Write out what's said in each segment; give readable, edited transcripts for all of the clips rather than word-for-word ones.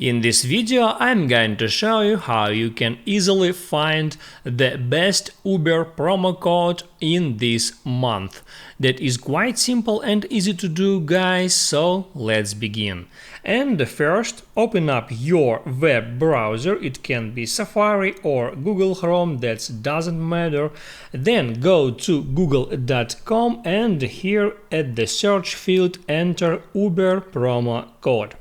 In this video I'm going to show you how you can easily find the best Uber promo code in this month. That is quite simple and easy to do, guys, so let's begin. And first, open up your web browser, it can be Safari or Google Chrome, that doesn't matter. Then go to google.com and here at the search field enter Uber promo code.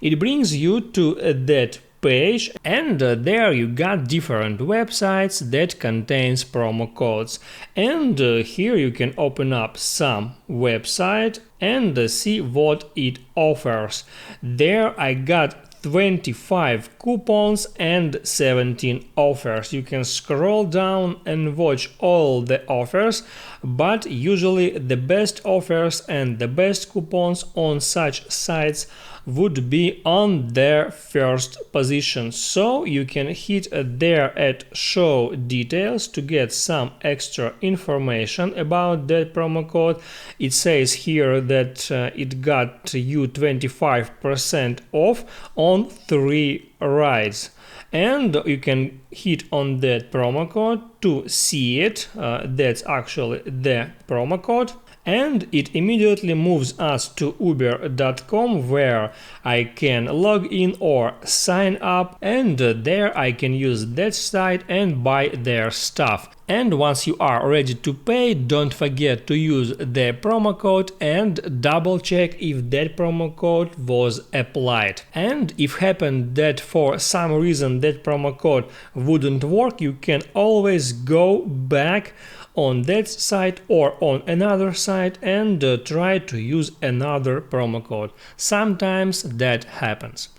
It brings you to that page and there you got different websites that contains promo codes, and here you can open up some website and see what it offers. There I got 25 coupons and 17 offers. You can scroll down and watch all the offers, but usually the best offers and the best coupons on such sites would be on their first position, so you can hit there at show details to get some extra information about that promo code. It says here that it got you 25% off on 3 rides, and you can hit on that promo code to see it. That's actually the promo code. And it immediately moves us to uber.com, where I can log in or sign up, and there I can use that site and buy their stuff. And once you are ready to pay, don't forget to use the promo code and double check if that promo code was applied. And if happened that for some reason that promo code wouldn't work, you can always go back on that site or on another site and try to use another promo code. Sometimes that happens.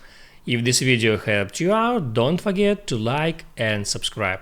If this video helped you out, don't forget to like and subscribe.